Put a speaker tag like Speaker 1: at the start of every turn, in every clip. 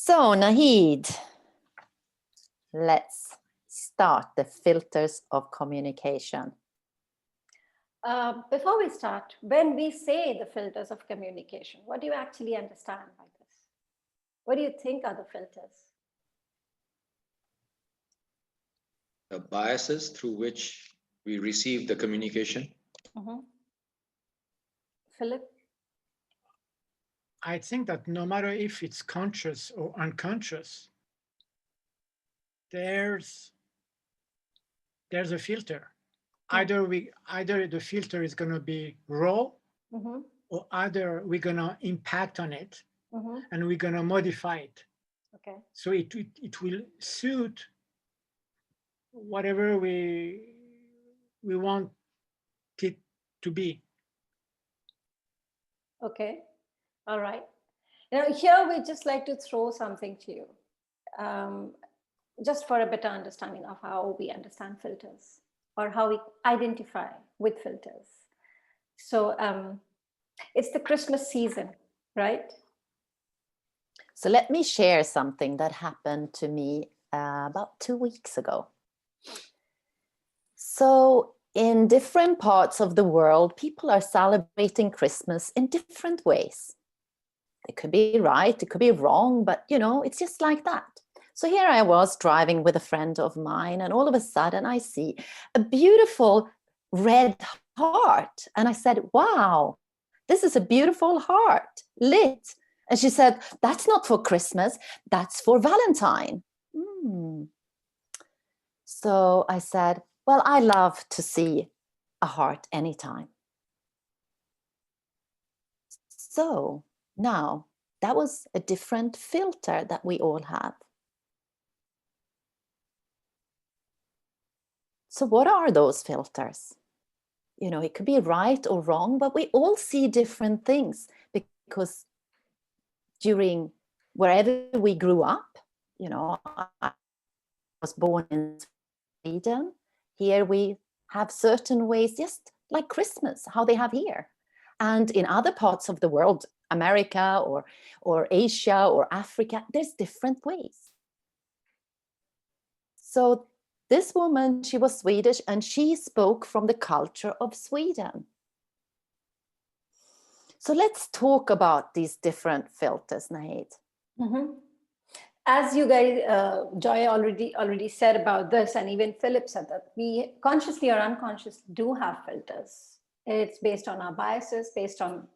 Speaker 1: So, Nahid, let's start the filters of communication.
Speaker 2: Before we start, when we say the filters of communication, what do you actually understand by this? What do you think are the filters?
Speaker 3: The biases through which we receive the communication.
Speaker 2: Philip?
Speaker 4: I think that no matter if it's conscious or unconscious, there's a filter. Either the filter is going to be raw, or either we're going to impact on it and we're going to modify it.
Speaker 2: Okay.
Speaker 4: So it will suit whatever we want it to be.
Speaker 2: Okay. All right. Now here we just like to throw something to you, just for a better understanding of how we understand filters or how we identify with filters. So it's the Christmas season, right?
Speaker 1: So let me share something that happened to me about 2 weeks ago. So in different parts of the world, people are celebrating Christmas in different ways. It could be right, it could be wrong, but it's just like that. So here I was driving with a friend of mine, and all of a sudden I see a beautiful red heart. And I said, wow, this is a beautiful heart lit. And she said, that's not for Christmas, that's for Valentine. So I said, well, I love to see a heart anytime. So now that was a different filter that we all have. So what are those filters? It could be right or wrong, but we all see different things because during wherever we grew up, I was born in Sweden. Here we have certain ways, just like Christmas, how they have here. And in other parts of the world, America or Asia or Africa, there's different ways. So this woman, she was Swedish and she spoke from the culture of Sweden. So let's talk about these different filters, Nahid.
Speaker 2: As you guys, Joy already said about this, and even Philip said that we consciously or unconsciously do have filters. It's based on our biases, based on,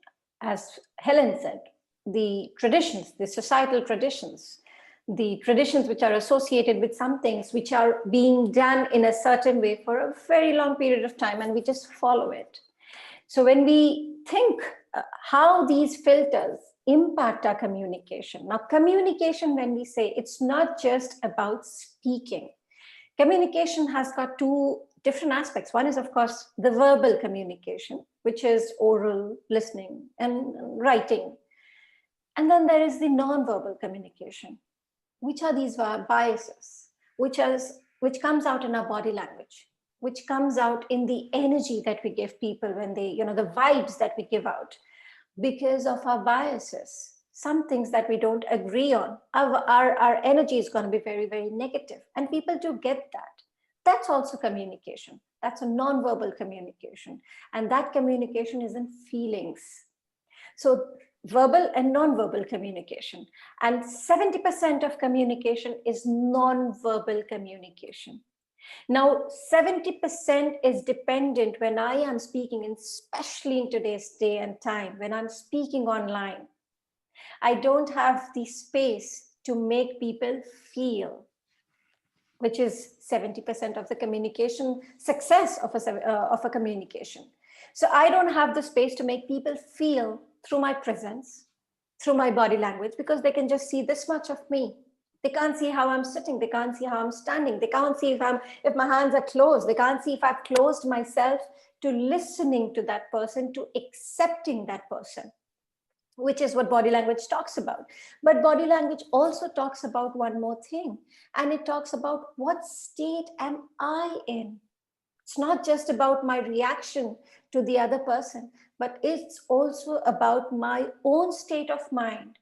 Speaker 2: as Helen said, the traditions, the societal traditions, the traditions which are associated with some things which are being done in a certain way for a very long period of time, and we just follow it. So when we think how these filters impact our communication. Now, communication, when we say, it's not just about speaking. Communication has got two different aspects. One is, of course, the verbal communication, which is oral, listening, and writing. And then there is the non-verbal communication, which are these biases, which comes out in our body language, which comes out in the energy that we give people when they, the vibes that we give out. Because of our biases, some things that we don't agree on, our energy is going to be very, very negative. And people do get that. That's also communication. That's a non-verbal communication. And that communication is in feelings. So verbal and non-verbal communication. And 70% of communication is non-verbal communication. Now, 70% is dependent when I am speaking, and especially in today's day and time, when I'm speaking online. I don't have the space to make people feel, which is 70% of the communication success of a communication. So I don't have the space to make people feel through my presence, through my body language, because they can just see this much of me. They can't see how I'm sitting. They can't see how I'm standing. They can't see if my hands are closed. They can't see if I've closed myself to listening to that person, to accepting that person, which is what body language talks about. But body language also talks about one more thing, and it talks about what state am I in. It's not just about my reaction to the other person, but it's also about my own state of mind.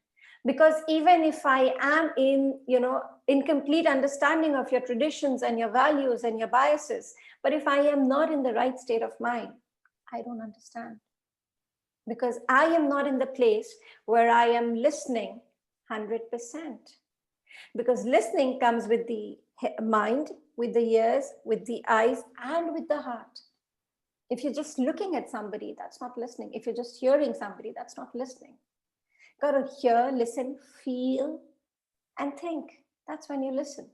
Speaker 2: Because even if I am in complete understanding of your traditions and your values and your biases, but if I am not in the right state of mind, I don't understand. Because I am not in the place where I am listening 100%. Because listening comes with the mind, with the ears, with the eyes, and with the heart. If you're just looking at somebody, that's not listening. If you're just hearing somebody, that's not listening. Got to hear, listen, feel, and think. That's when you listen.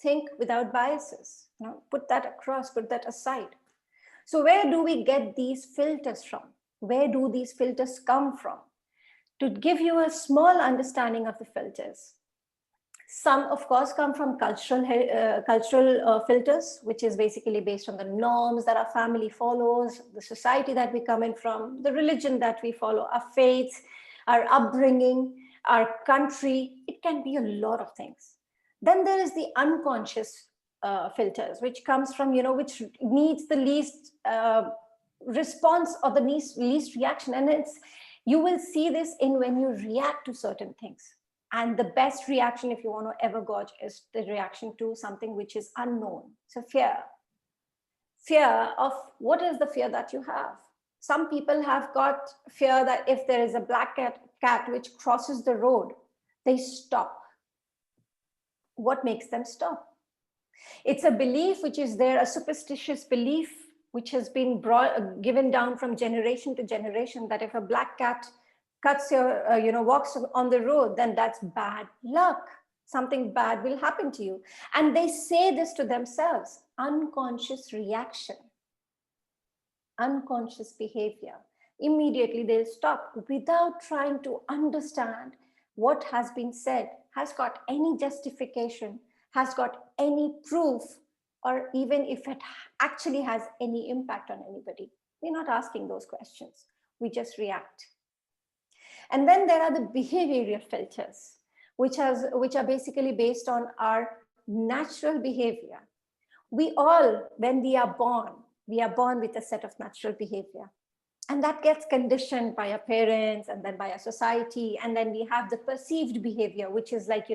Speaker 2: Think without biases. Put that across, put that aside. So where do we get these filters from? Where do these filters come from? To give you a small understanding of the filters, some, of course, come from cultural filters, which is basically based on the norms that our family follows, the society that we come in from, the religion that we follow, our faith, our upbringing, our country. It can be a lot of things. Then there is the unconscious filters, which comes from, which needs the least response or the least reaction. And you will see this in when you react to certain things. And the best reaction, if you want to ever gauge, is the reaction to something which is unknown. So fear. Fear of, what is the fear that you have? Some people have got fear that if there is a black cat which crosses the road, they stop. What makes them stop? It's a belief which is there, a superstitious belief which has been given down from generation to generation, that if a black cat walks on the road, then that's bad luck. Something bad will happen to you. And they say this to themselves. Unconscious reaction, unconscious behavior. Immediately they'll stop without trying to understand what has been said, has got any justification, has got any proof, or even if it actually has any impact on anybody. We're not asking those questions. We just react. And then there are the behavioral filters, which are basically based on our natural behavior. We all, when we are born with a set of natural behavior. And that gets conditioned by our parents and then by our society. And then we have the perceived behavior, which is like,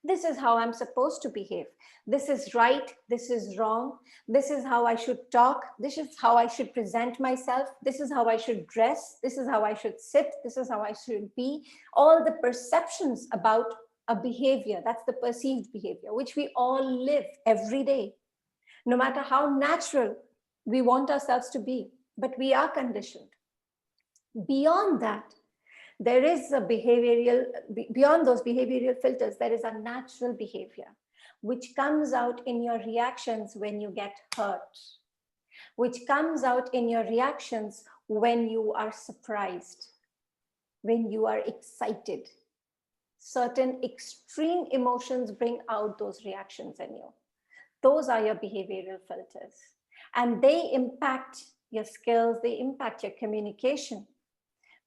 Speaker 2: this is how I'm supposed to behave. This is right. This is wrong. This is how I should talk. This is how I should present myself. This is how I should dress. This is how I should sit. This is how I should be. All the perceptions about a behavior, that's the perceived behavior, which we all live every day, no matter how natural we want ourselves to be, but we are conditioned. Beyond that, there is beyond those behavioral filters, there is a natural behavior, which comes out in your reactions when you get hurt, which comes out in your reactions when you are surprised, when you are excited. Certain extreme emotions bring out those reactions in you. Those are your behavioral filters. And they impact your skills, they impact your communication.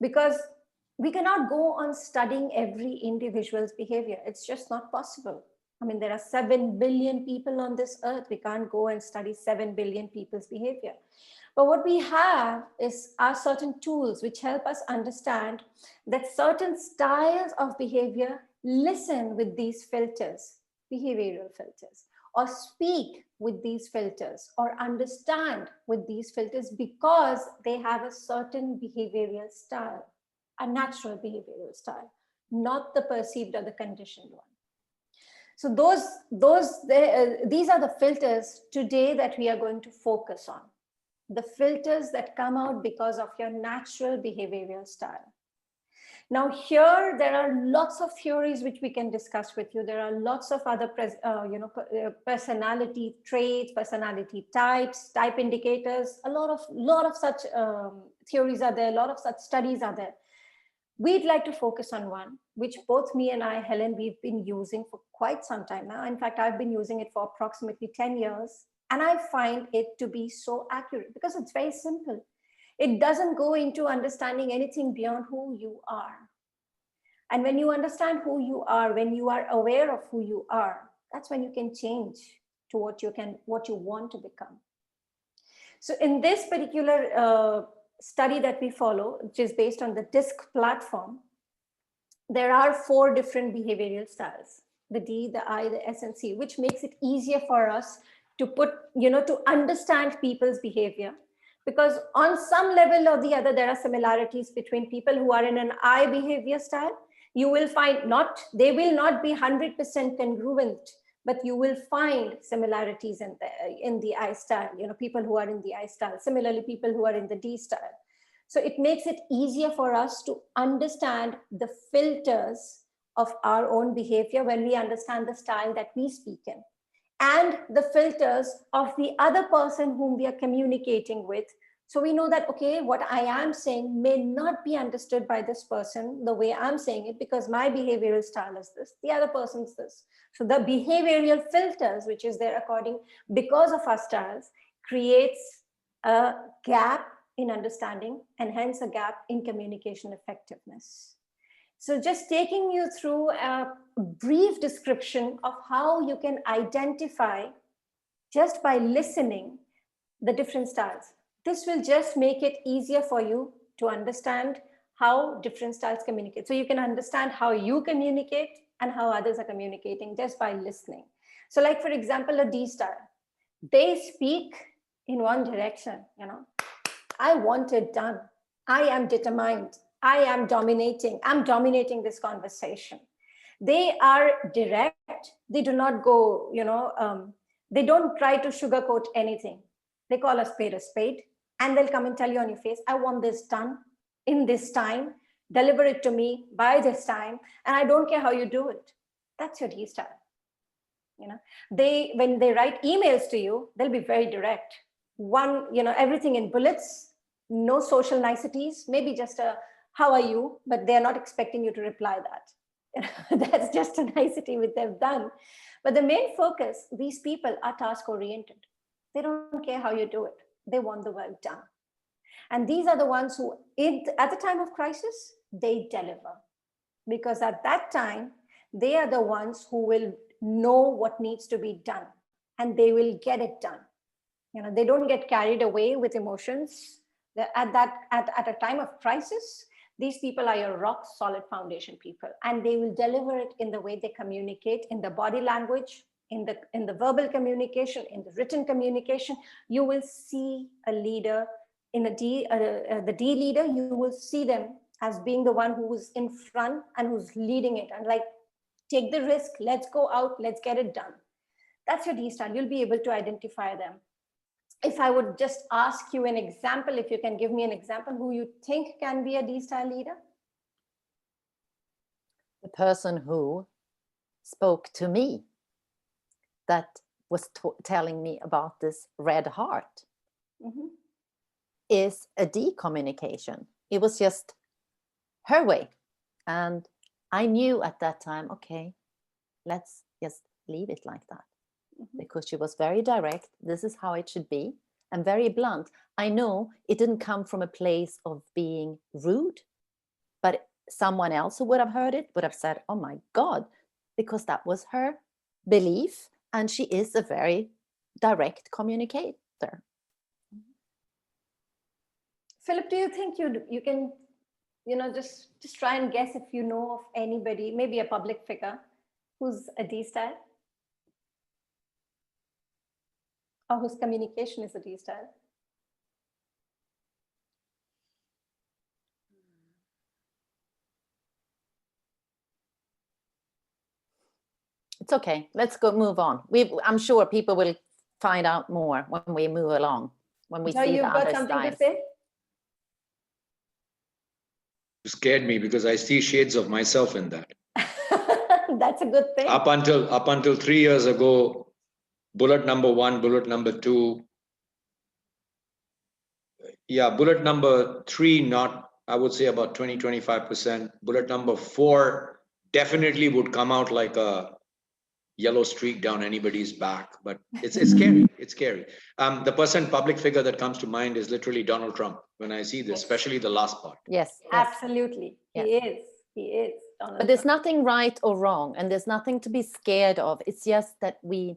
Speaker 2: Because we cannot go on studying every individual's behavior. It's just not possible. I mean, there are 7 billion people on this earth. We can't go and study 7 billion people's behavior. But what we have are certain tools which help us understand that certain styles of behavior listen with these filters, behavioral filters, or speak with these filters, or understand with these filters, because they have a certain behavioral style, a natural behavioral style, not the perceived or the conditioned one. So these are the filters today that we are going to focus on. The filters that come out because of your natural behavioral style. Now here, there are lots of theories which we can discuss with you. There are lots of other personality traits, personality types, type indicators. A lot of such theories are there. A lot of such studies are there. We'd like to focus on one, which both me and I, Helen, we've been using for quite some time now. In fact, I've been using it for approximately 10 years. And I find it to be so accurate because it's very simple. It doesn't go into understanding anything beyond who you are. And when you understand who you are, when you are aware of who you are, that's when you can change to what you want to become. So in this particular study that we follow, which is based on the DISC platform, there are 4 different behavioral styles: the D, the I, the S, and C, which makes it easier for us to put, to understand people's behavior. Because on some level or the other, there are similarities between people who are in an I behavior style. You will find they will not be 100% congruent, but you will find similarities in the I style, people who are in the I style. Similarly, people who are in the D style. So it makes it easier for us to understand the filters of our own behavior when we understand the style that we speak in, and the filters of the other person whom we are communicating with. So we know that, okay, what I am saying may not be understood by this person the way I'm saying it, because my behavioral style is this, the other person's this. So the behavioral filters, which is there because of our styles, creates a gap in understanding, and hence a gap in communication effectiveness. So just taking you through a brief description of how you can identify, just by listening, the different styles. This will just make it easier for you to understand how different styles communicate. So you can understand how you communicate and how others are communicating just by listening. So like, for example, a D style, they speak in one direction, I want it done. I am determined. I am dominating. I'm dominating this conversation. They are direct. They do not go, they don't try to sugarcoat anything. They call a spade, and they'll come and tell you on your face, I want this done in this time, deliver it to me by this time, and I don't care how you do it. That's your D style. When they write emails to you, they'll be very direct. Everything in bullets, no social niceties, maybe just a how are you, but they're not expecting you to reply that. That's just a nicety which they've done. But the main focus, these people are task oriented. They don't care how you do it. They want the work done. And these are the ones who, at the time of crisis, they deliver. Because at that time, they are the ones who will know what needs to be done, and they will get it done. They don't get carried away with emotions. At a time of crisis, these people are your rock solid foundation people, and they will deliver it in the way they communicate, in the body language, in the verbal communication, in the written communication. You will see a leader in the D leader. You will see them as being the one who is in front and who's leading it, and like, take the risk, let's go out, let's get it done. That's your D style. You'll be able to identify them. If I would just ask you an example, if you can give me an example, who you think can be a D style leader?
Speaker 1: The person who spoke to me, that was telling me about this red heart, is a D communication. It was just her way. And I knew at that time, okay, let's just leave it like that. Because she was very direct. This is how it should be, and very blunt. I know it didn't come from a place of being rude, but someone else who would have heard it would have said, oh my God, because that was her belief, and she is a very direct communicator.
Speaker 2: Philip, do you think you can, just try and guess if you know of anybody, maybe a public figure, who's a D style? Or whose communication is a D style?
Speaker 1: It's okay. Let's move on. I'm sure people will find out more when we move along, when we see the other styles. You've got something to say?
Speaker 3: You scared me because I see shades of myself in that.
Speaker 2: That's a good thing.
Speaker 3: Up until 3 years ago, bullet number 1, bullet number 2. Yeah, bullet number 3, not, I would say about 20-25%. Bullet number 4 definitely would come out like a yellow streak down anybody's back, but it's scary. It's scary. The public figure that comes to mind is literally Donald Trump when I see this, especially the last part.
Speaker 1: Yes.
Speaker 2: Absolutely.
Speaker 1: Yes.
Speaker 2: He is.
Speaker 1: But there's nothing right or wrong, and there's nothing to be scared of. It's just that we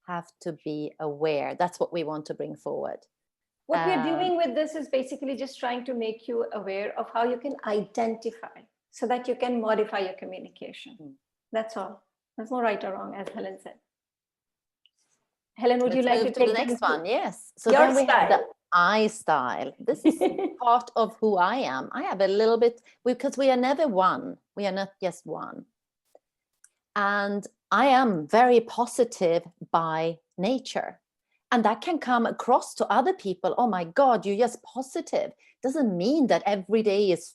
Speaker 1: have to be aware. That's what we want to bring forward.
Speaker 2: What we're doing with this is basically just trying to make you aware of how you can identify so that you can modify your communication. That's all. There's no right or wrong, as Helen said. Helen, would you
Speaker 1: Let's
Speaker 2: like
Speaker 1: move
Speaker 2: to
Speaker 1: to
Speaker 2: take
Speaker 1: the next
Speaker 2: them
Speaker 1: one? Yes. So
Speaker 2: your
Speaker 1: then we have the
Speaker 2: style?
Speaker 1: I style. This is part of who I am. I have a little bit, because we are never one. We are not just one. And I am very positive by nature. And that can come across to other people. Oh my God, you're just positive. Doesn't mean that every day is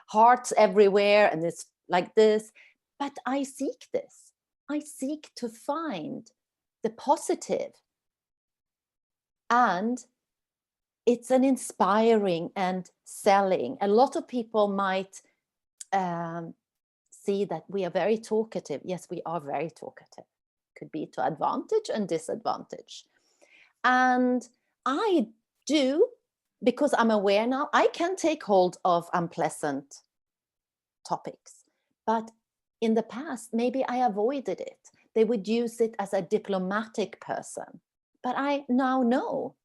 Speaker 1: hearts everywhere and it's like this. But I seek this. I seek to find the positive. And it's an inspiring and selling. A lot of people might see that we are very talkative. Yes, we are very talkative. Could be to advantage and disadvantage. And I do, because I'm aware now, I can take hold of unpleasant topics. But in the past, maybe I avoided it. They would use it as a diplomatic person. But I now know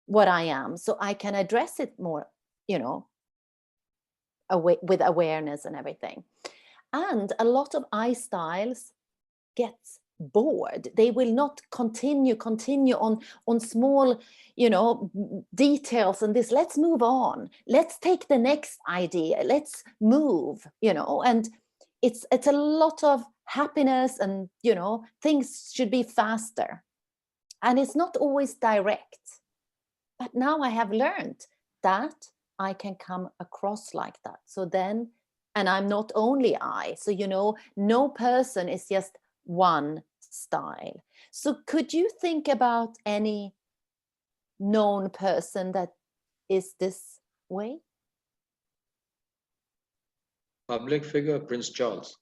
Speaker 1: what I am, so I can address it more, you know, with awareness and everything. And a lot of I styles gets bored. They will not continue on small, you know, details and this. Let's move on. Let's take the next idea. Let's move, you know, and it's a lot of happiness, and, you know, things should be faster. And it's not always direct. But now I have learned that I can come across like that. So then, and I'm not only I, so, you know, no person is just one style. So could you think about any known person that is this way?
Speaker 3: Public figure, Prince Charles.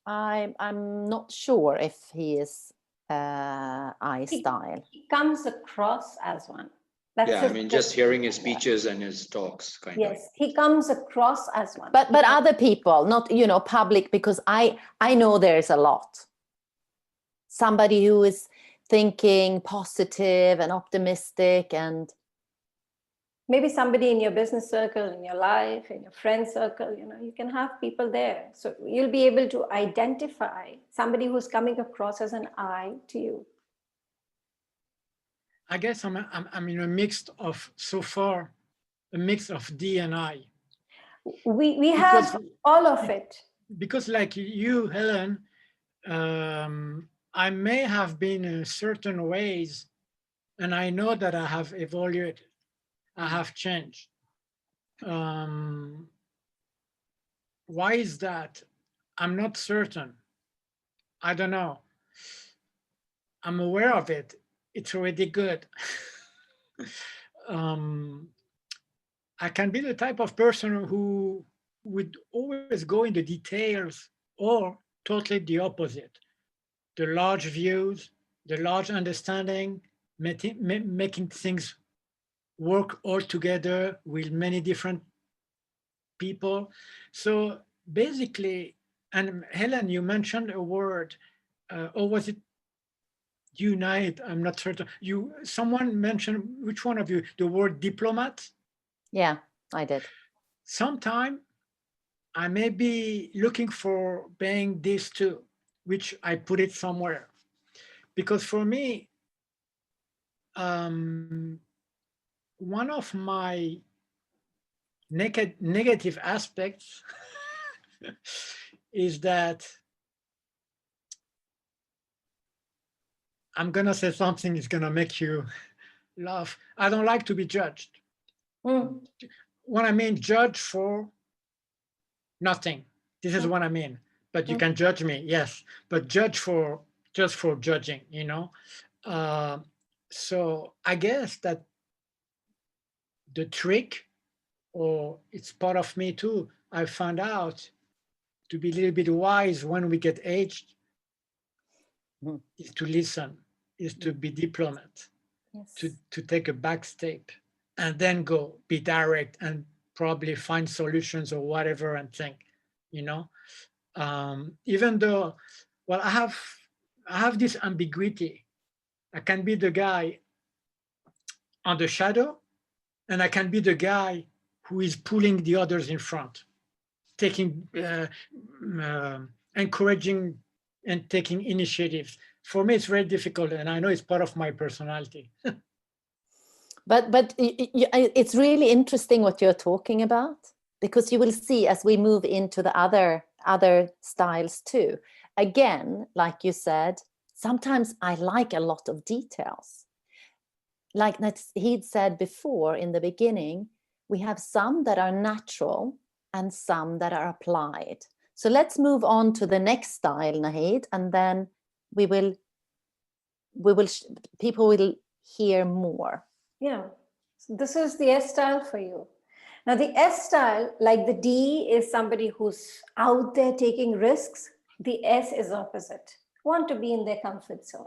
Speaker 1: I'm not sure if he is I style.
Speaker 2: He comes across as one. That's
Speaker 3: Yeah, I mean, just hearing his speeches and his talks, kind of.
Speaker 2: Yes, he comes across as one.
Speaker 1: But other people, not, you know, public, because I know there's a lot. Somebody who is thinking positive and optimistic, and
Speaker 2: maybe somebody in your business circle, in your life, in your friend circle, you know, you can have people there. So you'll be able to identify somebody who's coming across as an I to you.
Speaker 4: I guess I'm in a mix of, so far, a mix of D and I.
Speaker 2: We have all of it.
Speaker 4: Because like you, Helen, I may have been in certain ways, and I know that I have evolved, I have changed. Why is that? I'm not certain. I don't know. I'm aware of it. It's already good. I can be the type of person who would always go into details, or totally the opposite. The large views, the large understanding, making things work all together with many different people. So basically, and Helen, you mentioned a word, or was it unite? I'm not certain. Someone mentioned, which one of you, the word diplomat?
Speaker 1: yeah, I did.
Speaker 4: Sometime I may be looking for being this too, which I put it somewhere. Because for me, one of my negative aspects is that I'm gonna say something that's gonna make you laugh. I don't like to be judged. What I mean, judge for nothing. This is what I mean. But you can judge me, yes. But judge for just for judging, you know. So I guess that the trick, or it's part of me too, I found out to be a little bit wise when we get aged, is to listen, is to be diplomat,
Speaker 1: Yes.
Speaker 4: to take a back step and then go be direct and probably find solutions or whatever and think, you know. Even though, well, I have this ambiguity. I can be the guy on the shadow, and I can be the guy who is pulling the others in front, taking, encouraging and taking initiatives. For me, it's very difficult, and I know it's part of my personality.
Speaker 1: But it's really interesting what you're talking about, because you will see as we move into the other styles too. Again, like you said, sometimes I like a lot of details. Like he'd said before in the beginning, we have some that are natural and some that are applied. So let's move on to the next style, Nahid, and then people will hear more.
Speaker 2: Yeah, so this is the S style for you. Now the S style, like the D is somebody who's out there taking risks. The S is opposite. Want to be in their comfort zone.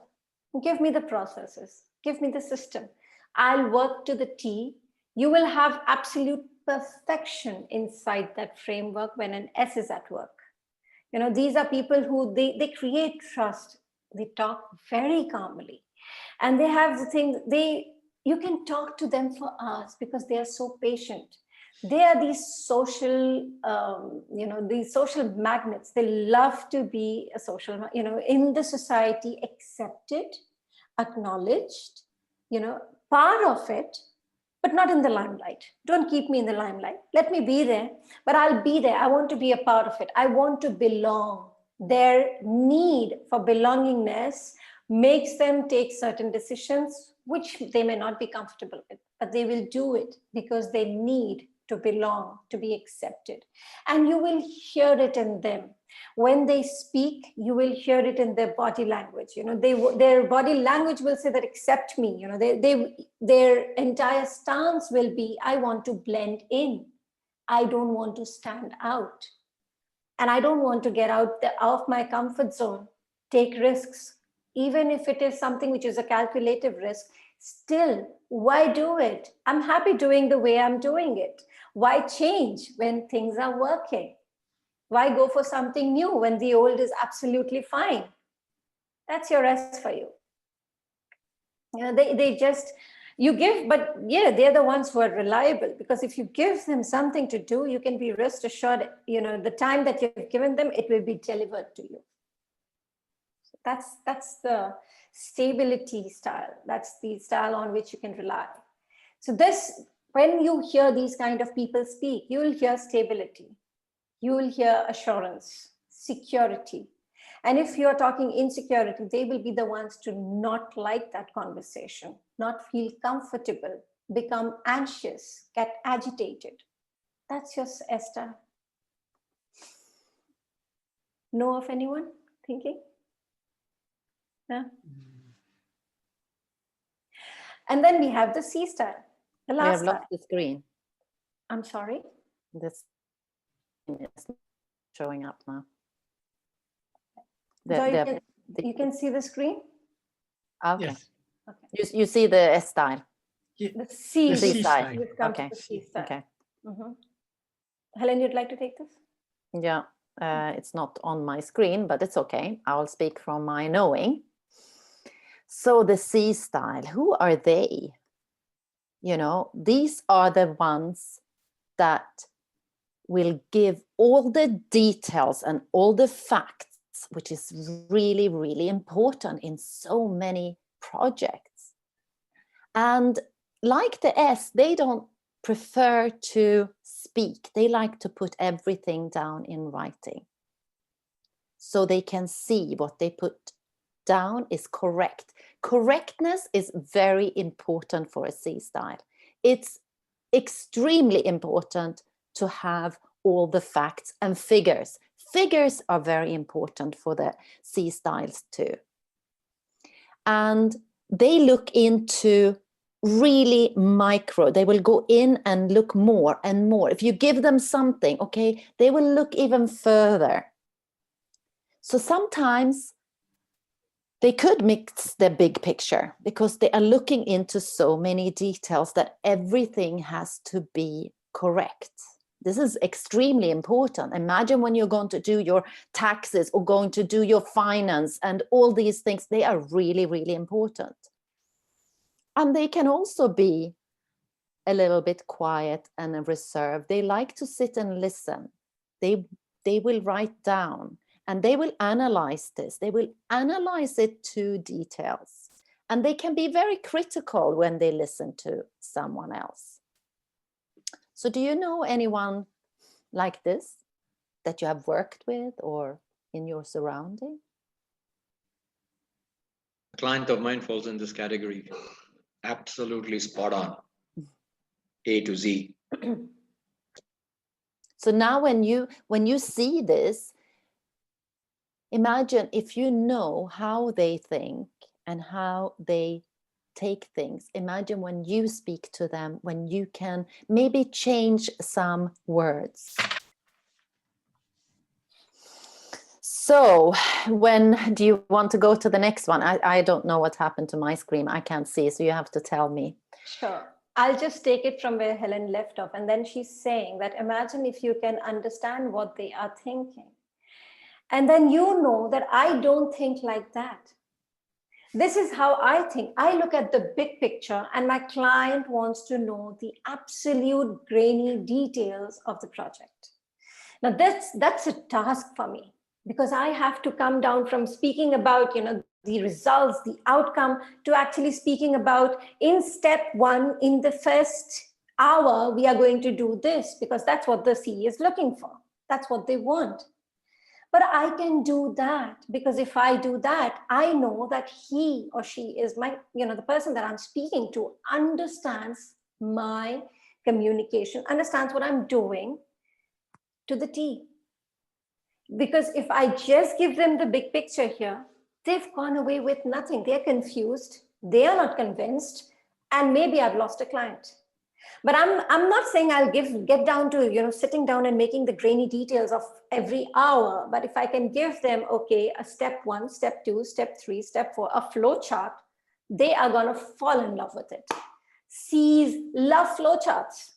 Speaker 2: Give me the processes. Give me the system. I'll work to the T. You will have absolute perfection inside that framework when an S is at work. You know, these are people who they create trust. They talk very calmly. And they have the thing, you can talk to them for hours because they are so patient. They are these social, these social magnets. They love to be a social, in the society, accepted, acknowledged, part of it, but not in the limelight. Don't keep me in the limelight. Let me be there, but I'll be there. I want to be a part of it. I want to belong. Their need for belongingness makes them take certain decisions, which they may not be comfortable with, but they will do it because they need to belong, to be accepted. And you will hear it in them. When they speak, you will hear it in their body language. Their body language will say that accept me. Their entire stance will be, I want to blend in. I don't want to stand out. And I don't want to get out of my comfort zone, take risks. Even if it is something which is a calculative risk, still, why do it? I'm happy doing the way I'm doing it. Why change when things are working? Why go for something new when the old is absolutely fine? That's your S for you. They just, you give, but yeah, they're the ones who are reliable, because if you give them something to do, you can be rest assured, the time that you've given them, it will be delivered to you. That's the stability style. That's the style on which you can rely. So when you hear these kind of people speak, you will hear stability. You will hear assurance, security. And if you're talking insecurity, they will be the ones to not like that conversation, not feel comfortable, become anxious, get agitated. That's your S style. Know of anyone thinking? Yeah. And then we have the C style, the last
Speaker 1: We have
Speaker 2: style.
Speaker 1: lost the screen.
Speaker 2: I'm sorry?
Speaker 1: This is showing up now.
Speaker 2: You can see the screen?
Speaker 1: Okay.
Speaker 4: Yes.
Speaker 2: Okay.
Speaker 1: You see the S style.
Speaker 2: The C
Speaker 1: style.
Speaker 2: We've come
Speaker 1: Okay.
Speaker 2: to the C style.
Speaker 1: Okay.
Speaker 2: Mm-hmm. Helen, you'd like to take this?
Speaker 1: Yeah, it's not on my screen, but it's okay. I'll speak from my knowing. So the C style, who are they? These are the ones that will give all the details and all the facts, which is really, really important in so many projects. And like the S, they don't prefer to speak. They like to put everything down in writing, so they can see what they put down is correct. Correctness is very important for a C style. It's extremely important to have all the facts and figures. Figures are very important for the C styles too. And they look into really micro. They will go in and look more and more. If you give them something, okay, they will look even further. So sometimes they could mix the big picture because they are looking into so many details that everything has to be correct. This is extremely important. Imagine when you're going to do your taxes or going to do your finance and all these things, they are really, really important. And they can also be a little bit quiet and reserved. They like to sit and listen. They will write down and they will analyze this. They will analyze it to details. And they can be very critical when they listen to someone else. So do you know anyone like this that you have worked with or in your surrounding?
Speaker 3: A client of mine falls in this category. Absolutely spot on. A to Z.
Speaker 1: So now when you see this, imagine if you know how they think and how they take things. Imagine when you speak to them, when you can maybe change some words. So when do you want to go to the next one? I don't know what happened to my screen. I can't see, so you have to tell me.
Speaker 2: Sure. I'll just take it from where Helen left off. And then she's saying that imagine if you can understand what they are thinking. And then you know that I don't think like that. This is how I think. I look at the big picture and my client wants to know the absolute grainy details of the project. Now that's a task for me because I have to come down from speaking about, the results, the outcome, to actually speaking about in step one, in the first hour, we are going to do this because that's what the CE is looking for. That's what they want. But I can do that because if I do that, I know that he or she is my, the person that I'm speaking to understands my communication, understands what I'm doing to the T. Because if I just give them the big picture here, they've gone away with nothing. They're confused. They are not convinced. And maybe I've lost a client. But I'm not saying I'll get down to, sitting down and making the grainy details of every hour. But if I can give them, okay, a step 1, step 2, step 3, step 4, a flow chart, they are going to fall in love with it. C's love flow charts.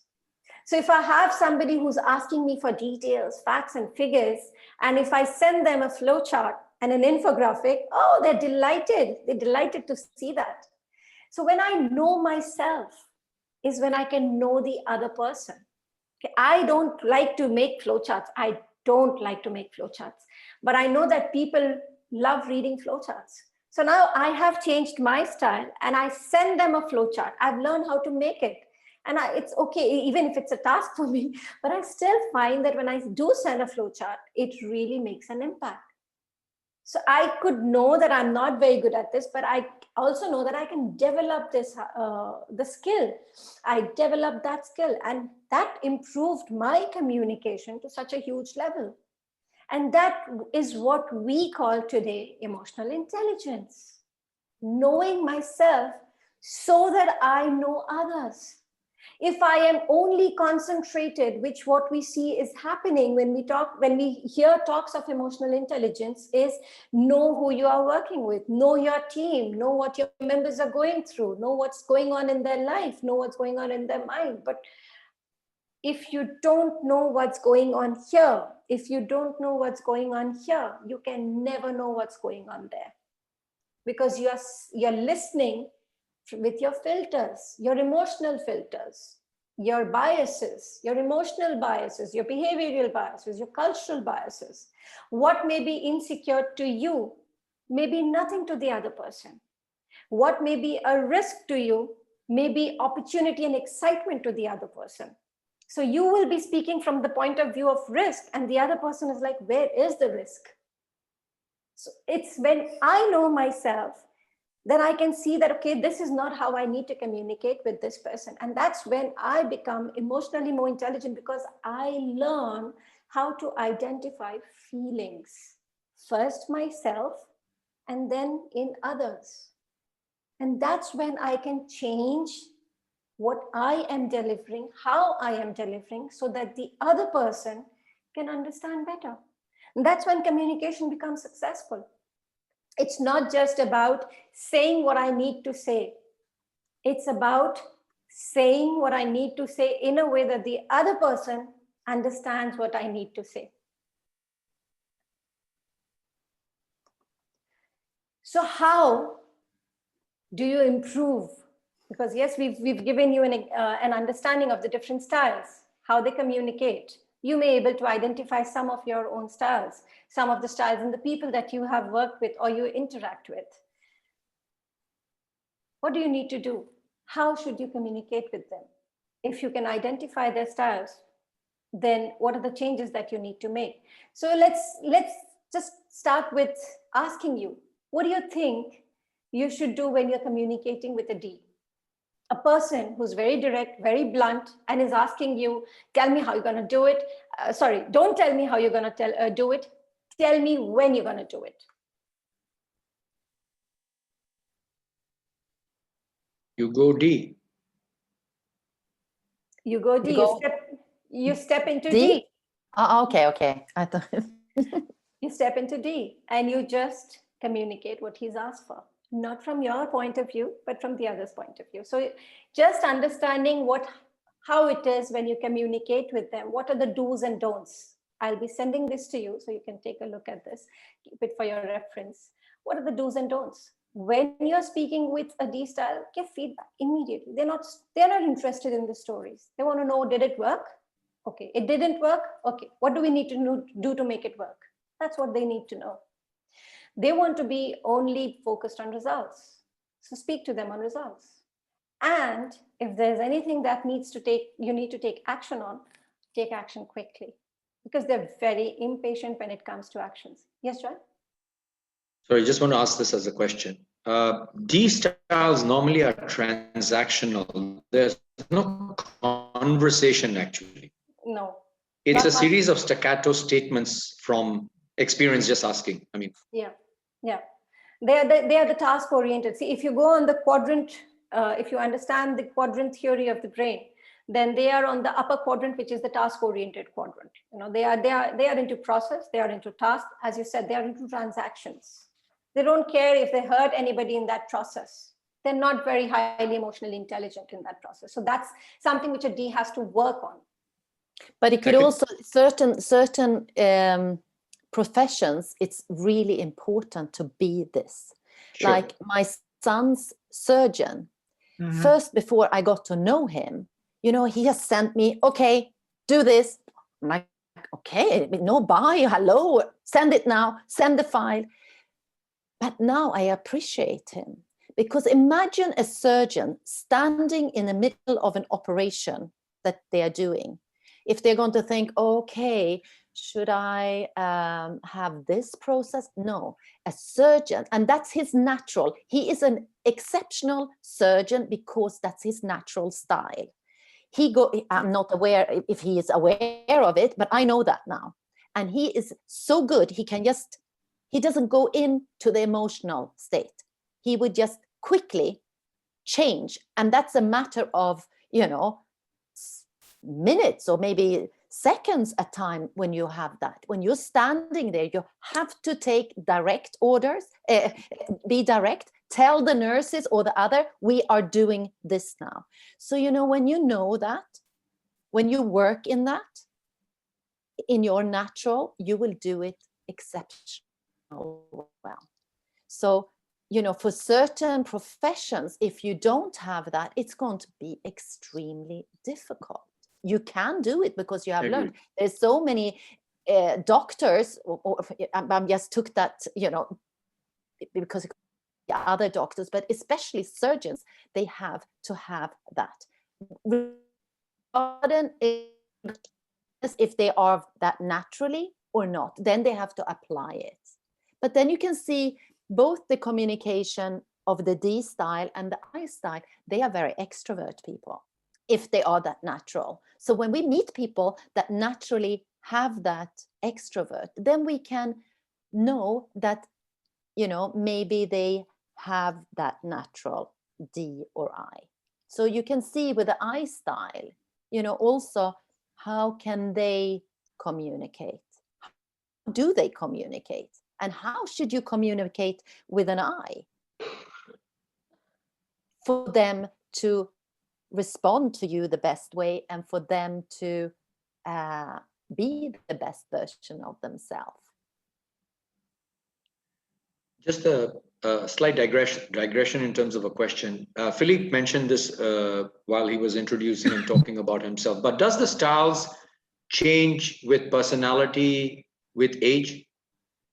Speaker 2: So if I have somebody who's asking me for details, facts and figures, and if I send them a flow chart and an infographic, oh, they're delighted. They're delighted to see that. So when I know myself is when I can know the other person. Okay, I don't like to make flowcharts. I don't like to make flowcharts, but I know that people love reading flowcharts. So now I have changed my style and I send them a flowchart. I've learned how to make it. And it's okay, even if it's a task for me, but I still find that when I do send a flowchart, it really makes an impact. So I could know that I'm not very good at this, but I also know that I can develop this, the skill. I developed that skill and that improved my communication to such a huge level. And that is what we call today emotional intelligence. Knowing myself so that I know others. If I am only concentrated, which what we see is happening when we hear talks of emotional intelligence is know who you are working with, know your team, know what your members are going through, know what's going on in their life, know what's going on in their mind. But if you don't know what's going on here, if you don't know what's going on here, you can never know what's going on there because you're listening with your filters, your emotional filters, your biases, your emotional biases, your behavioral biases, your cultural biases. What may be insecure to you may be nothing to the other person. What may be a risk to you may be opportunity and excitement to the other person. So you will be speaking from the point of view of risk and the other person is like, where is the risk? So it's when I know myself, then I can see that, okay, this is not how I need to communicate with this person. And that's when I become emotionally more intelligent because I learn how to identify feelings, first myself and then in others. And that's when I can change what I am delivering, how I am delivering, so that the other person can understand better. And that's when communication becomes successful. It's not just about saying what I need to say. It's about saying what I need to say in a way that the other person understands what I need to say. So how do you improve Because yes, we've given you an understanding of the different styles, how they communicate. You may be able to identify some of your own styles, some of the styles in the people that you have worked with or you interact with. What do you need to do? How should you communicate with them? If you can identify their styles, then what are the changes that you need to make? So let's just start with asking you, what do you think you should do when you're communicating with a D? A person who's very direct, very blunt, and is asking you, tell me how you're going to do it. Sorry, don't tell me how you're going to do it. Tell me when you're going to do it.
Speaker 3: You go D.
Speaker 2: You go D. You step into D.
Speaker 1: Oh, okay. I thought
Speaker 2: you step into D and you just communicate what he's asked for, not from your point of view, but from the other's point of view. So just understanding how it is when you communicate with them. What are the do's and don'ts? I'll be sending this to you so you can take a look at this, keep it for your reference. What are the do's and don'ts? When you're speaking with a D style, give feedback immediately. They're not interested in the stories. They want to know, did it work? Okay, it didn't work. Okay, what do we need to do to make it work? That's what they need to know. They want to be only focused on results. So speak to them on results. And if there's anything that you need to take action on, take action quickly, because they're very impatient when it comes to actions. Yes, Joy?
Speaker 3: Sorry, I just want to ask this as a question. D styles normally are transactional. There's no conversation actually.
Speaker 2: No.
Speaker 3: It's a series of staccato statements from experience, just asking. I mean.
Speaker 2: Yeah. They are the task oriented. See, if you go on the quadrant, if you understand the quadrant theory of the brain, then they are on the upper quadrant, which is the task oriented quadrant. You know, they are into process, they are into task. As you said, they are into transactions. They don't care if they hurt anybody in that process. They're not very highly emotionally intelligent in that process. So that's something which a D has to work on.
Speaker 1: But it could also, certain professions, it's really important to be this. Sure. Like my son's surgeon, first, before I got to know him, you know, he has sent me, okay, do this. I'm like, okay, no, bye, hello, send it now, send the file. But now I appreciate him, because imagine a surgeon standing in the middle of an operation that they are doing. If they're going to think, okay, should I have this process? No, a surgeon, and that's his natural. He is an exceptional surgeon because that's his natural style. I'm not aware if he is aware of it, but I know that now. And he is so good, he doesn't go into the emotional state. He would just quickly change. And that's a matter of, you know, minutes or maybe seconds at time when you have that. When you're standing there, you have to take direct orders, be direct, tell the nurses or the other, we are doing this now. So, you know, when you know that, when you work in that, in your natural, you will do it exceptionally well. So, you know, for certain professions, if you don't have that, it's going to be extremely difficult. You can do it because you have learned. There's so many doctors, I just took that, you know, because other doctors, but especially surgeons, they have to have that. If they are that naturally or not, then they have to apply it. But then you can see both the communication of the D style and the I style, they are very extrovert people, if they are that natural. So when we meet people that naturally have that extrovert, then we can know that, you know, maybe they have that natural D or I. So you can see with the I style, you know, also how can they communicate? How do they communicate? And how should you communicate with an I? For them to respond to you the best way and for them to be the best version of themselves.
Speaker 3: Just a slight digression in terms of a question. Philippe mentioned this while he was introducing and talking about himself, but does the styles change with personality, with age?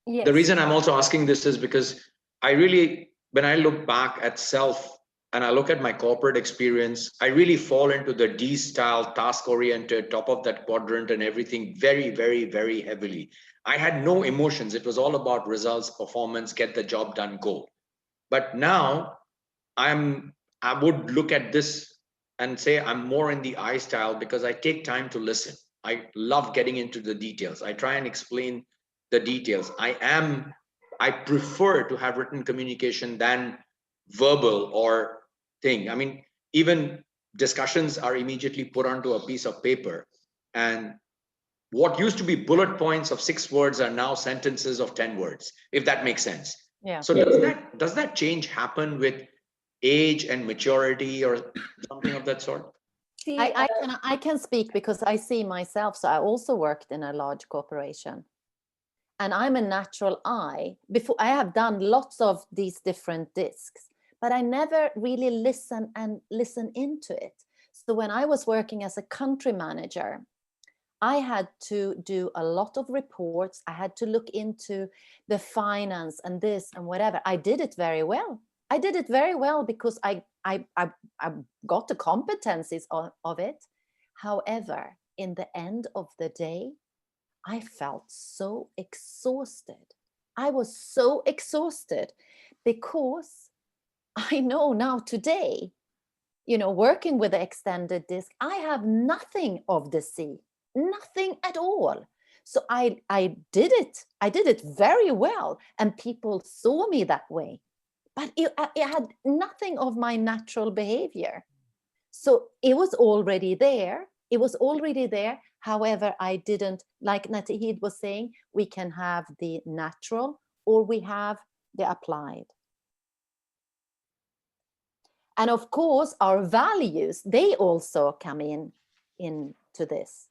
Speaker 2: Yes.
Speaker 3: The reason I'm also asking this is because I really, when I look back at self and I look at my corporate experience, I really fall into the D style, task oriented, top of that quadrant and everything very, very, very heavily. I had no emotions. It was all about results, performance, get the job done, go. But now I would look at this and say I'm more in the I style because I take time to listen. I love getting into the details. I try and explain the details. I prefer to have written communication than verbal or thing. I mean, even discussions are immediately put onto a piece of paper, and what used to be bullet points of 6 words are now sentences of 10 words, if that makes sense.
Speaker 1: Yeah.
Speaker 3: So does that change happen with age and maturity or something of that sort?
Speaker 2: See,
Speaker 1: I can speak because I see myself. So I also worked in a large corporation, and I'm a natural I. Before, I have done lots of these different discs, but I never really listen into it. So when I was working as a country manager, I had to do a lot of reports. I had to look into the finance and this and whatever. I did it very well. I did it very well because I got the competencies of it. However, in the end of the day, I felt so exhausted. I was so exhausted because I know now today, working with the extended disc, I have nothing of the C. Nothing at all. So I did it very well, and people saw me that way, but it had nothing of my natural behavior. So it was already there. However, I didn't, like Nateed was saying, we can have the natural or we have the applied. And of course, our values, they also come into this.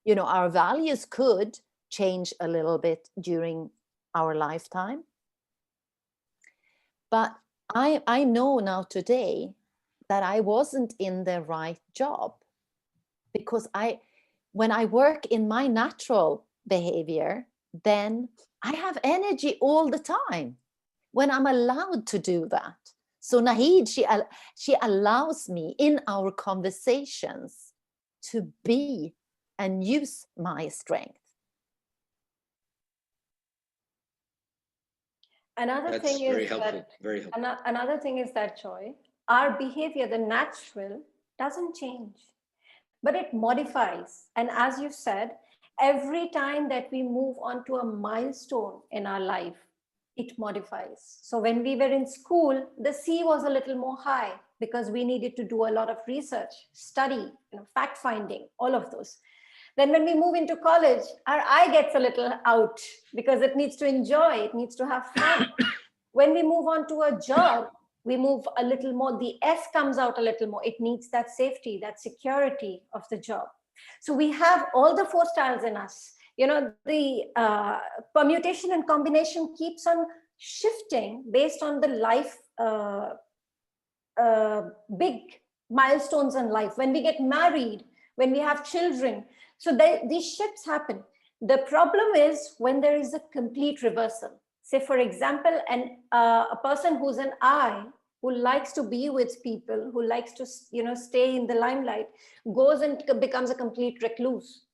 Speaker 1: Our values could change a little bit during our lifetime. But I know now today that I wasn't in the right job, because when I work in my natural behavior, then I have energy all the time when I'm allowed to do that. So Naheed, she allows me in our conversations to be and use my strength.
Speaker 2: Another thing is that, Joy, our behavior, the natural, doesn't change, but it modifies. And as you said, every time that we move on to a milestone in our life, it modifies. So when we were in school, the C was a little more high because we needed to do a lot of research, study, fact finding, all of those. Then when we move into college, our I gets a little out because it needs to enjoy, it needs to have fun. When we move on to a job, we move a little more, the S comes out a little more. It needs that safety, that security of the job. So we have all the 4 styles in us. The permutation and combination keeps on shifting based on the life, big milestones in life. When we get married, when we have children, so these shifts happen. The problem is when there is a complete reversal. Say, for example, a person who's an I, who likes to be with people, who likes to stay in the limelight, goes and becomes a complete recluse,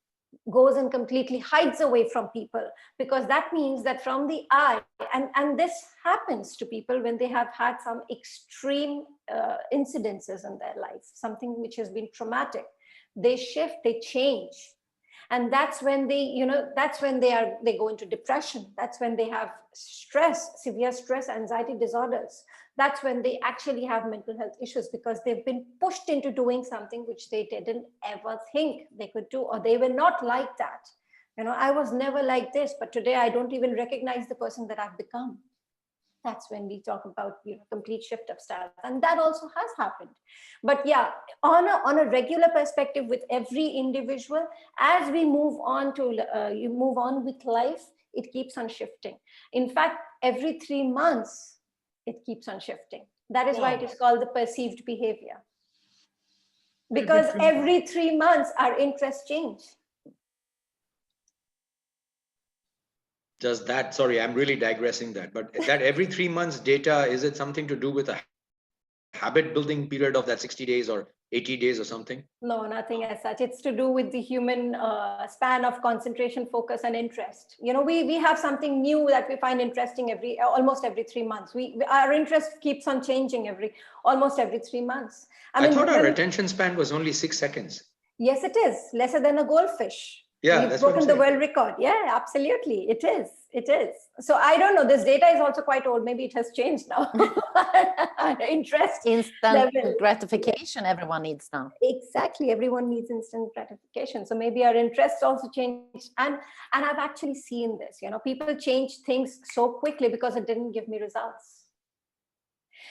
Speaker 2: goes and completely hides away from people, because that means that from the I, and this happens to people when they have had some extreme incidences in their life, something which has been traumatic. They shift, they change. And that's when they go into depression. That's when they have stress, severe stress, anxiety disorders. That's when they actually have mental health issues, because they've been pushed into doing something which they didn't ever think they could do, or they were not like that. I was never like this, but today I don't even recognize the person that I've become. That's when we talk about complete shift of style, and that also has happened. But yeah, on a regular perspective with every individual, as we move on with life, it keeps on shifting. In fact, every 3 months, it keeps on shifting. That is why it is called the perceived behavior. Because every 3 months, our interests change.
Speaker 3: Does that, sorry, I'm really digressing that, but that every 3 months data, is it something to do with a habit building period of that 60 days or 80 days or something?
Speaker 2: No, nothing as such. It's to do with the human span of concentration, focus, and interest. You know, we have something new that we find interesting almost every 3 months. Our interest keeps on changing almost every 3 months.
Speaker 3: I thought our attention span was only 6 seconds.
Speaker 2: Yes, it is lesser than a goldfish.
Speaker 3: Yeah,
Speaker 2: we've broken the world record. Yeah, absolutely. It is. It is. So I don't know. This data is also quite old. Maybe it has changed now. Interest.
Speaker 1: Instant gratification everyone needs now.
Speaker 2: Exactly. Everyone needs instant gratification. So maybe our interests also changed. And I've actually seen this. You know, people change things so quickly because it didn't give me results.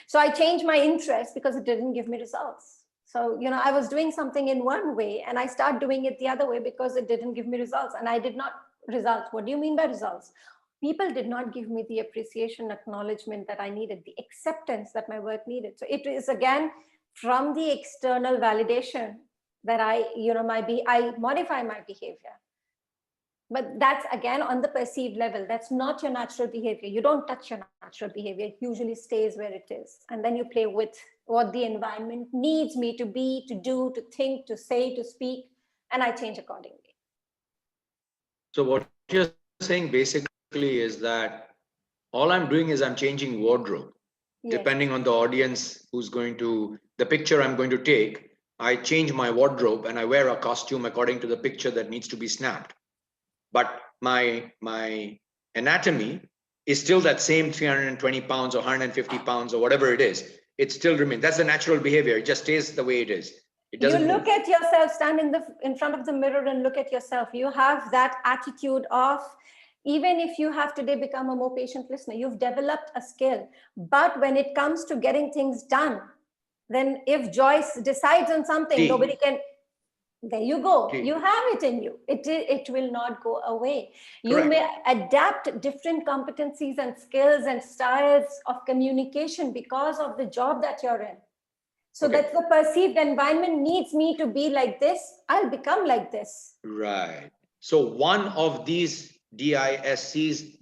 Speaker 2: So I changed my interest because it didn't give me results. So, you know, I was doing something in one way and I started doing it the other way because it didn't give me results. And I did not results. What do you mean by results? People did not give me the appreciation, acknowledgement that I needed, the acceptance that my work needed. So it is again from the external validation that I modify my behavior. But that's again on the perceived level. That's not your natural behavior. You don't touch your natural behavior. It usually stays where it is. And then you play with what the environment needs me to be, to do, to think, to say, to speak, and I change accordingly.
Speaker 3: So what you're saying basically is that all I'm doing is I'm changing wardrobe. Yes. Depending on the audience who's going to, the picture I'm going to take, I change my wardrobe and I wear a costume according to the picture that needs to be snapped. But my anatomy is still that same 320 pounds or 150 pounds or whatever it is. It still remains. That's the natural behavior. It just stays the way it is. It doesn't. You
Speaker 2: look at yourself, stand in front of the mirror and look at yourself. You have that attitude of, even if you have today become a more patient listener, you've developed a skill. But when it comes to getting things done, then if Joyce decides on something, nobody can. There you go. You have it in you. It will not go away. You may adapt different competencies and skills and styles of communication because of the job that you're in. So that the perceived environment needs me to be like this, I'll become like this.
Speaker 3: Right. So one of these DISCs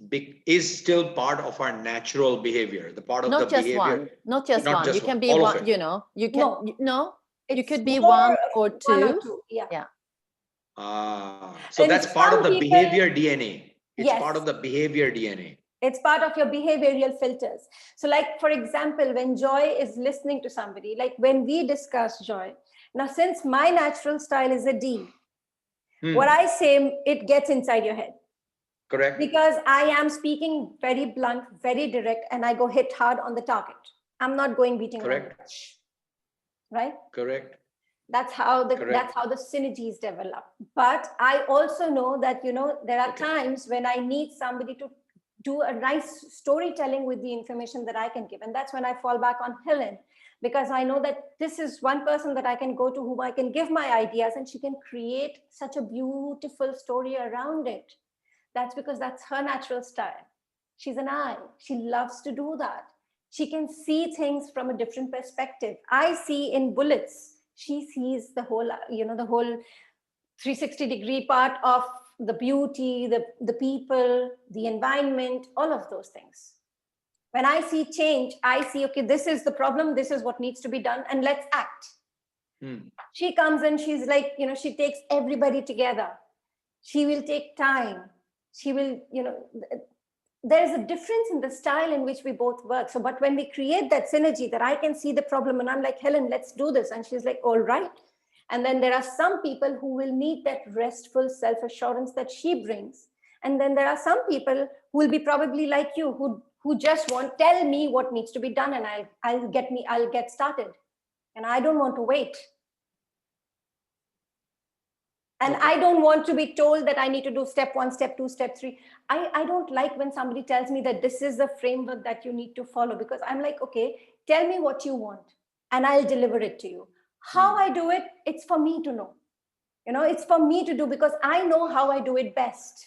Speaker 3: is still part of our natural behavior. The part of the behavior.
Speaker 1: Not just one. You can be one. You know. You can no. You could be one or two.
Speaker 2: Yeah.
Speaker 3: So that's part of the behavior DNA. It's part of the behavior DNA.
Speaker 2: It's part of your behavioral filters. So like, for example, when Joy is listening to somebody, like when we discuss Joy, now since my natural style is a D, what I say, it gets inside your head.
Speaker 3: Correct.
Speaker 2: Because I am speaking very blunt, very direct, and I go hit hard on the target. I'm not going beating around the bush. Right?
Speaker 3: Correct.
Speaker 2: That's how the synergies develop. But I also know that, you know, there are times when I need somebody to do a nice storytelling with the information that I can give. And that's when I fall back on Helen, because I know that this is one person that I can go to whom I can give my ideas and she can create such a beautiful story around it. That's because that's her natural style. She's an eye. She loves to do that. She can see things from a different perspective. I see in bullets. She sees the whole, you know, the whole 360-degree part of the beauty, the people, the environment, all of those things. When I see change, I see, okay, this is the problem. This is what needs to be done. And let's act. She comes and she's like, you know, she takes everybody together. She will take time. She will, you know, there's a difference in the style in which we both work. So, but when we create that synergy that I can see the problem and I'm like, Helen, let's do this. And she's like, all right. And then there are some people who will need that restful self-assurance that she brings. And then there are some people who will be probably like you, who just want, tell me what needs to be done and I'll get started. And I don't want to wait. And I don't want to be told that I need to do step 1, step 2, step 3. I don't like when somebody tells me that this is the framework that you need to follow, because I'm like, okay, tell me what you want and I'll deliver it to you. How I do it, it's for me to know. You know, it's for me to do because I know how I do it best.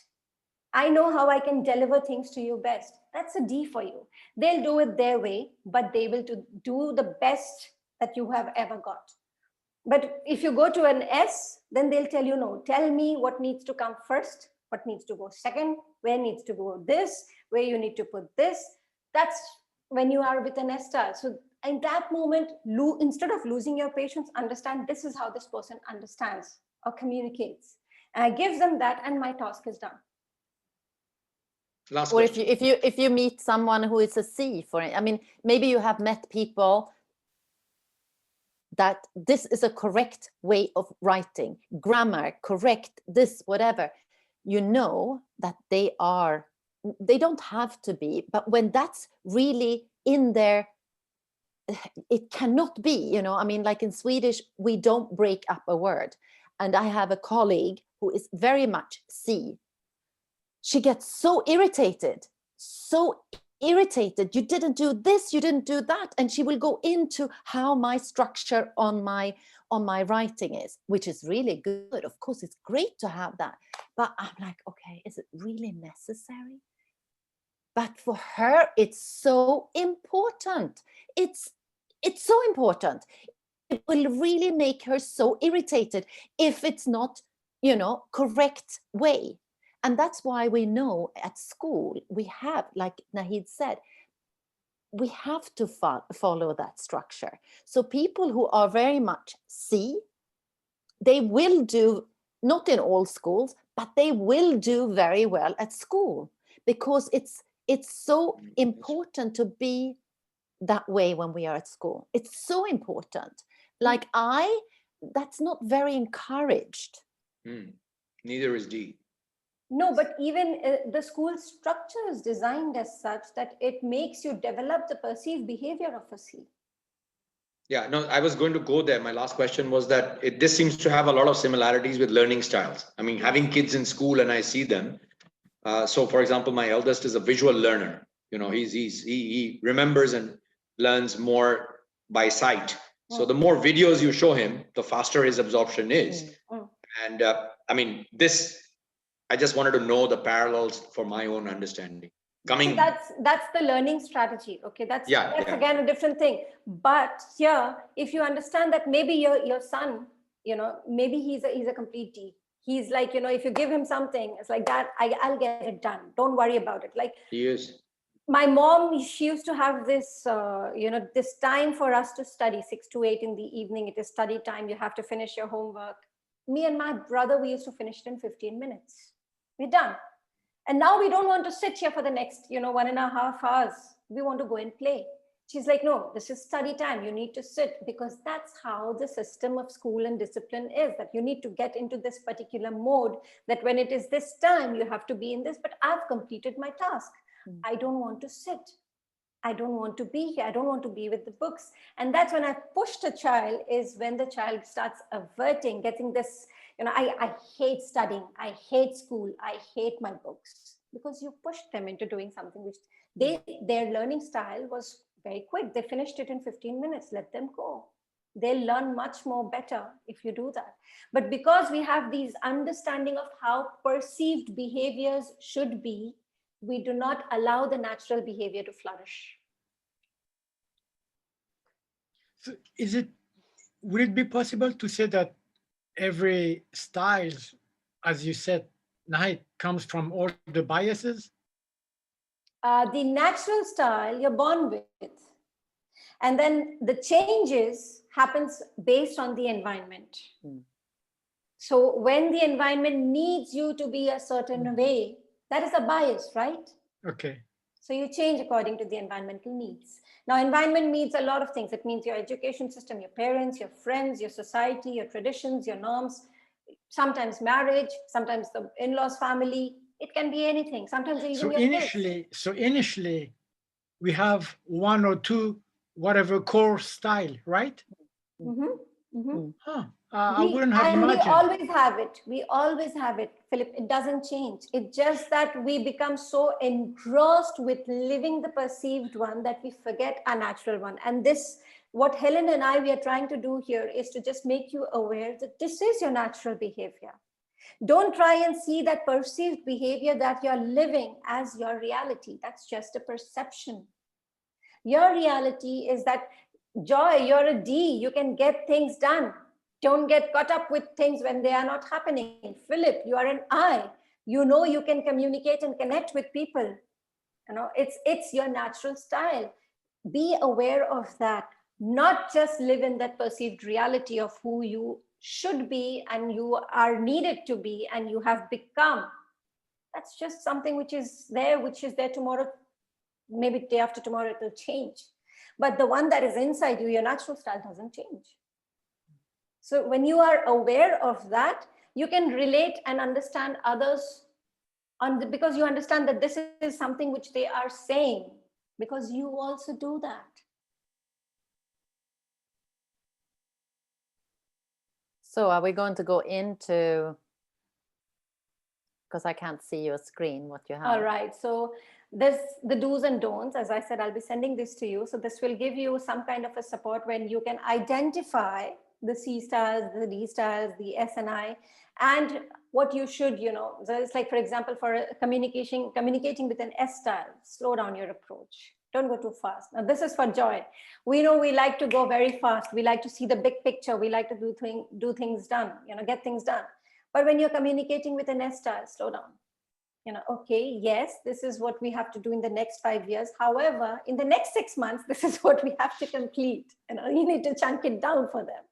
Speaker 2: I know how I can deliver things to you best. That's a D for you. They'll do it their way, but they will do the best that you have ever got. But if you go to an S, then they'll tell you, no, tell me what needs to come first, what needs to go second, where needs to go this, where you need to put this. That's when you are with an S star. So in that moment, instead of losing your patience, understand this is how this person understands or communicates. And I give them that, and my task is done.
Speaker 1: Or if you meet someone who is a C, I mean, maybe you have met people that this is a correct way of writing, grammar, correct, this, whatever. You know that they don't have to be, but when that's really in there, it cannot be, you know, I mean, like in Swedish, we don't break up a word. And I have a colleague who is very much C. She gets so irritated. You didn't do this, you didn't do that. And she will go into how my structure on my writing is, which is really good. Of course, it's great to have that. But I'm like, okay, is it really necessary? But for her, it's so important. It's so important. It will really make her so irritated if it's not, you know, correct way. And that's why we know at school, we have, like Nahid said, we have to follow that structure. So people who are very much C, they will do, not in all schools, but they will do very well at school, because it's so important to be that way when we are at school. It's so important. Like that's not very encouraged.
Speaker 3: Neither is D.
Speaker 2: No, but even the school structure is designed as such that it makes you develop the perceived behavior of a C.
Speaker 3: Yeah, no, I was going to go there. My last question was that this seems to have a lot of similarities with learning styles. I mean, having kids in school and I see them. So for example, my eldest is a visual learner. You know, he remembers and learns more by sight. So the more videos you show him, the faster his absorption is. And I mean, I just wanted to know the parallels for my own understanding.
Speaker 2: So that's the learning strategy. Okay, that's again a different thing. But here, if you understand that maybe your son, you know, maybe he's a complete D. He's like, you know, if you give him something, it's like that, I'll get it done. Don't worry about it. Like
Speaker 3: he is.
Speaker 2: My mom, she used to have this, you know, this time for us to study, 6 to 8 in the evening. It is study time. You have to finish your homework. Me and my brother, we used to finish it in 15 minutes. We're done. And now we don't want to sit here for the next, you know, 1.5 hours. We want to go and play. She's like, no, this is study time. You need to sit, because that's how the system of school and discipline is, that you need to get into this particular mode, that when it is this time, you have to be in this, but I've completed my task. I don't want to sit. I don't want to be here. I don't want to be with the books. And that's when I pushed a child, is when the child starts averting, getting this, you know, I hate studying. I hate school. I hate my books, because you pushed them into doing something which their learning style was very quick. They finished it in 15 minutes. Let them go. They'll learn much more better if you do that. But because we have these understanding of how perceived behaviors should be, we do not allow the natural behavior to flourish.
Speaker 4: So would it be possible to say that every style, as you said, Nahid, comes from all the biases?
Speaker 2: The natural style you're born with. And then the changes happens based on the environment. So when the environment needs you to be a certain way, that is a bias, right?
Speaker 4: Okay.
Speaker 2: So you change according to the environmental needs. Now, environment means a lot of things. It means your education system, your parents, your friends, your society, your traditions, your norms, sometimes marriage, sometimes the in-laws family. It can be anything. Sometimes even your kids.
Speaker 4: So initially, we have one or two, whatever core style, right? Huh. I wouldn't have imagined.
Speaker 2: We always have it. We always have it, Philip. It doesn't change. It's just that we become so engrossed with living the perceived one that we forget our natural one. And this, what Helen and we are trying to do here, is to just make you aware that this is your natural behavior. Don't try and see that perceived behavior that you're living as your reality. That's just a perception. Your reality is that, Joy, you're a D, you can get things done. Don't get caught up with things when they are not happening. Philip, you are an I. You know you can communicate and connect with people. You know, it's your natural style. Be aware of that. Not just live in that perceived reality of who you should be and you are needed to be and you have become. That's just something which is there tomorrow. Maybe day after tomorrow it will change. But the one that is inside you, your natural style, doesn't change. So when you are aware of that, you can relate and understand others because you understand that this is something which they are saying, because you also do that.
Speaker 1: So are we going to go into, because I can't see your screen, what you have?
Speaker 2: All right. So there's the do's and don'ts. As I said, I'll be sending this to you. So this will give you some kind of a support when you can identify the C styles, the D styles, the S and I, and what you should, so it's like, for example, for communicating with an S style, slow down your approach. Don't go too fast. Now, this is for Joy. We know we like to go very fast. We like to see the big picture. We like to do things done, get things done. But when you're communicating with an S style, slow down. Okay, yes, this is what we have to do in the next 5 years. However, in the next 6 months, this is what we have to complete. You need to chunk it down for them,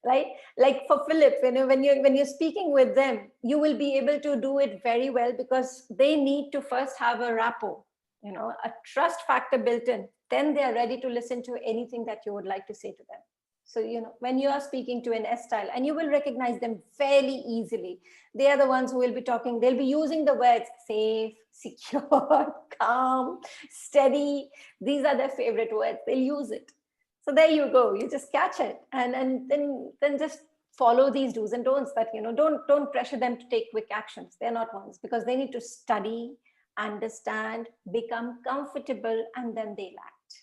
Speaker 2: right? Like for Philip, when you're speaking with them, you will be able to do it very well because they need to first have a rapport, a trust factor built in. Then they are ready to listen to anything that you would like to say to them. So, when you are speaking to an S style, and you will recognize them fairly easily, they are the ones who will be talking, they'll be using the words safe, secure, calm, steady. These are their favorite words. They'll use it. So there you go. You just catch it. And then just follow these do's and don'ts that, don't pressure them to take quick actions. They're not ones, because they need to study, understand, become comfortable, and then they'll act.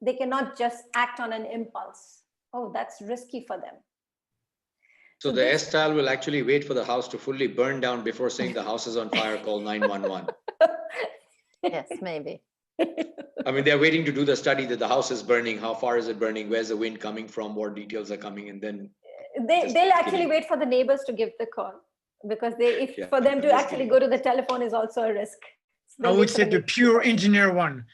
Speaker 2: They cannot just act on an impulse. Oh, that's risky for them.
Speaker 3: So the S style will actually wait for the house to fully burn down before saying the house is on fire, call 911.
Speaker 1: Yes, maybe.
Speaker 3: I mean, they're waiting to do the study that the house is burning. How far is it burning? Where's the wind coming from? What details are coming? And then
Speaker 2: they'll actually wait for the neighbors to give the call, because for them to actually go to the telephone is also a risk.
Speaker 4: So I would say the pure engineer one.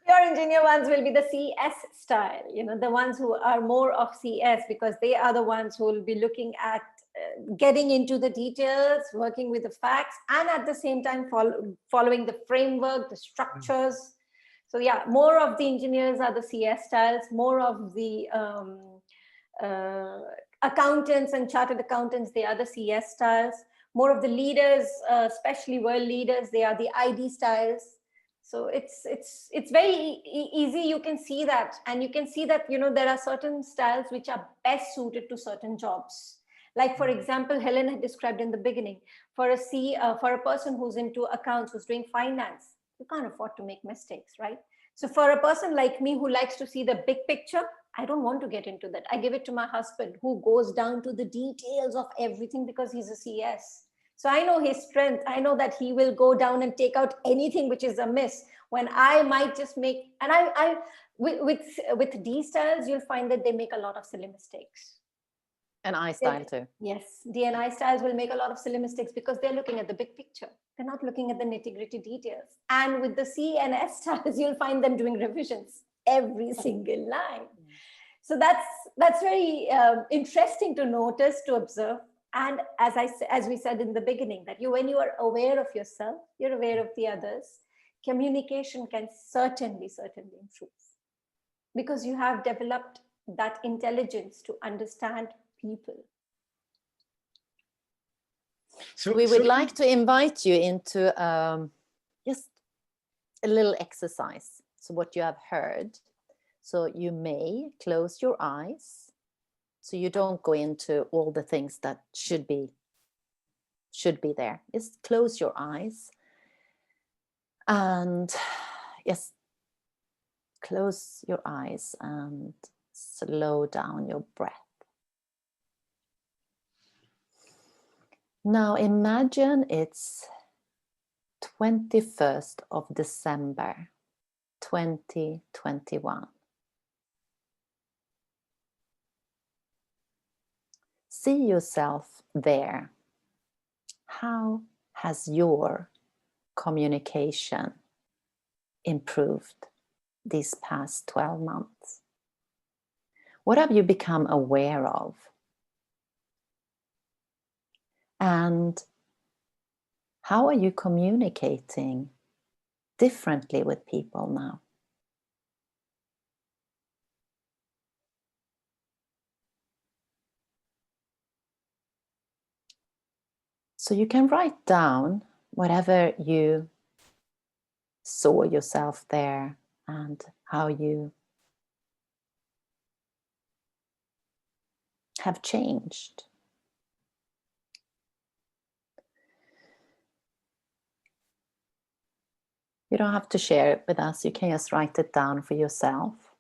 Speaker 2: Pure engineer ones will be the CS style, the ones who are more of CS, because they are the ones who will be looking at getting into the details, working with the facts, and at the same time following the framework, the structures. So yeah, more of the engineers are the CS styles, more of the accountants and chartered accountants, they are the CS styles. More of the leaders, especially world leaders, they are the ID styles. So it's very easy. You can see that, and you can see that there are certain styles which are best suited to certain jobs. Like, for example, Helen had described in the beginning, for a person who's into accounts, who's doing finance, you can't afford to make mistakes, right? So for a person like me who likes to see the big picture, I don't want to get into that. I give it to my husband, who goes down to the details of everything, because he's a CS. So I know his strength. I know that he will go down and take out anything which is amiss, when I might just make, and with D styles, you'll find that they make a lot of silly mistakes.
Speaker 1: And I style too.
Speaker 2: Yes, D and I styles will make a lot of silly mistakes because they're looking at the big picture. They're not looking at the nitty-gritty details. And with the C and S styles, you'll find them doing revisions every single line. So that's very interesting to notice, to observe. And as we said in the beginning, that when you are aware of yourself, you're aware of the others, communication can certainly improve, because you have developed that intelligence to understand people.
Speaker 1: So we would like to invite you into just a little exercise. So what you have heard. So you may close your eyes, so you don't go into all the things that should be there. Just close your eyes and yes, close your eyes and slow down your breath. Now imagine it's 21st of December, 2021. See yourself there. How has your communication improved these past 12 months? What have you become aware of? And how are you communicating differently with people now? So you can write down whatever you saw yourself there and how you have changed. You don't have to share it with us. You can just write it down for yourself.